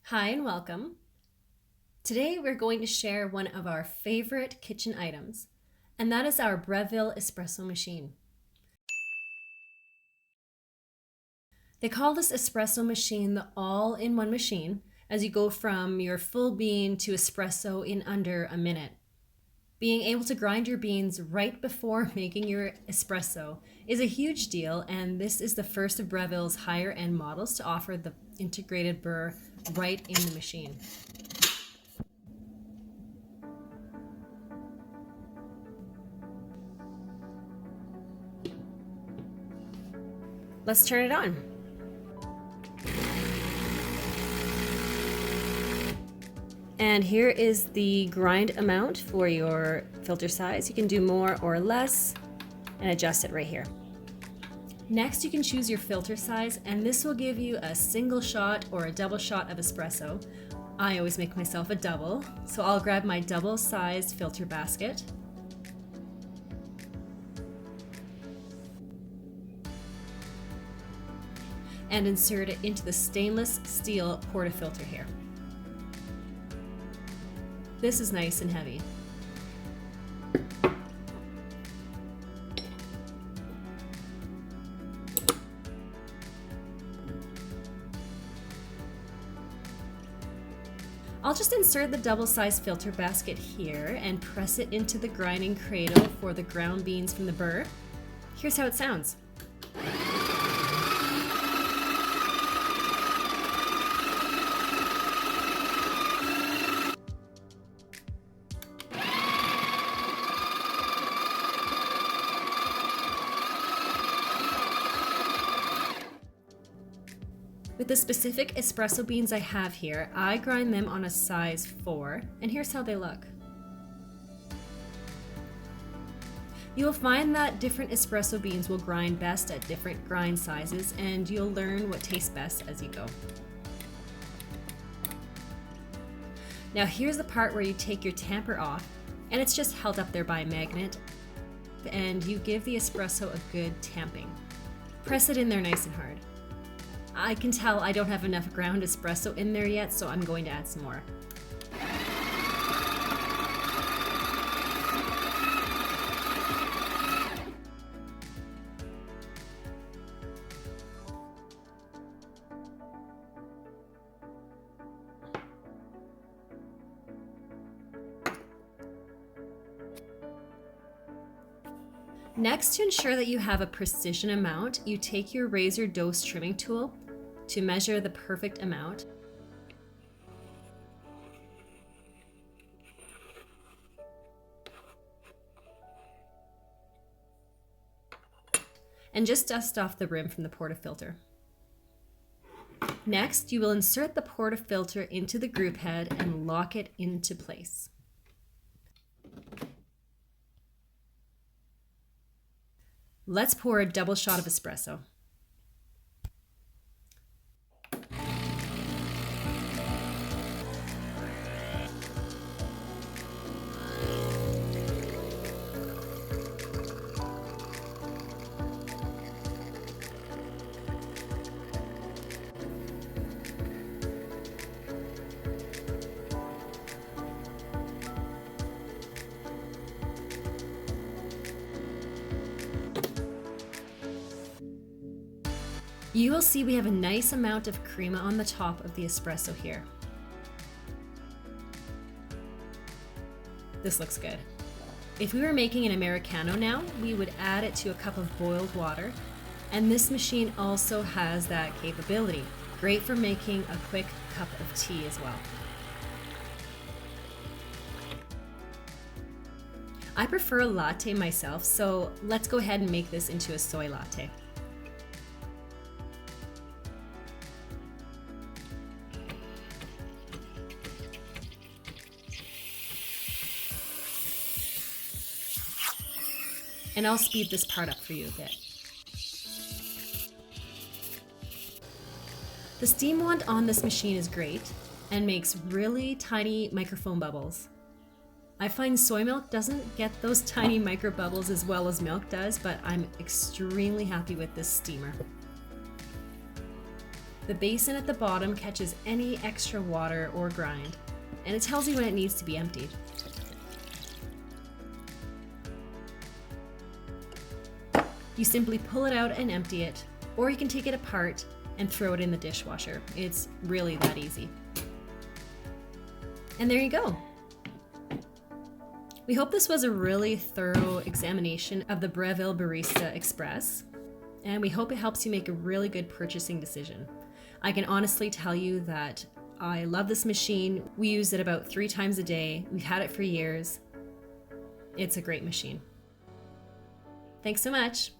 Hi and welcome. Today we're going to share one of our favorite kitchen items, and that is our Breville espresso machine. They call this espresso machine the all-in-one machine, as you go from your full bean to espresso in under a minute. Being able to grind your beans right before making your espresso is a huge deal, and this is the first of Breville's higher-end models to offer the integrated burr right in the machine. Let's turn it on. And here is the grind amount for your filter size. You can do more or less and adjust it right here. Next, you can choose your filter size, and this will give you a single shot or a double shot of espresso. I always make myself a double, so I'll grab my double-sized filter basket. And insert it into the stainless steel portafilter here. This is nice and heavy. I'll just insert the double-sized filter basket here and press it into the grinding cradle for the ground beans from the burr. Here's how it sounds. With the specific espresso beans I have here, I grind them on a size 4, and here's how they look. You'll find that different espresso beans will grind best at different grind sizes, and you'll learn what tastes best as you go. Now here's the part where you take your tamper off, and it's just held up there by a magnet, and you give the espresso a good tamping. Press it in there nice and hard. I can tell I don't have enough ground espresso in there yet, so I'm going to add some more. Next, to ensure that you have a precision amount, you take your razor dose trimming tool to measure the perfect amount. And just dust off the rim from the portafilter. Next, you will insert the portafilter into the group head and lock it into place. Let's pour a double shot of espresso. You will see we have a nice amount of crema on the top of the espresso here. This looks good. If we were making an Americano now, we would add it to a cup of boiled water, and this machine also has that capability. Great for making a quick cup of tea as well. I prefer a latte myself, so let's go ahead and make this into a soy latte. And I'll speed this part up for you a bit. The steam wand on this machine is great and makes really tiny microfoam bubbles. I find soy milk doesn't get those tiny micro bubbles as well as milk does, but I'm extremely happy with this steamer. The basin at the bottom catches any extra water or grind, and it tells you when it needs to be emptied. You simply pull it out and empty it, or you can take it apart and throw it in the dishwasher. It's really that easy. And there you go. We hope this was a really thorough examination of the Breville Barista Express, and we hope it helps you make a really good purchasing decision. I can honestly tell you that I love this machine. We use it about 3 times a day. We've had it for years. It's a great machine. Thanks so much.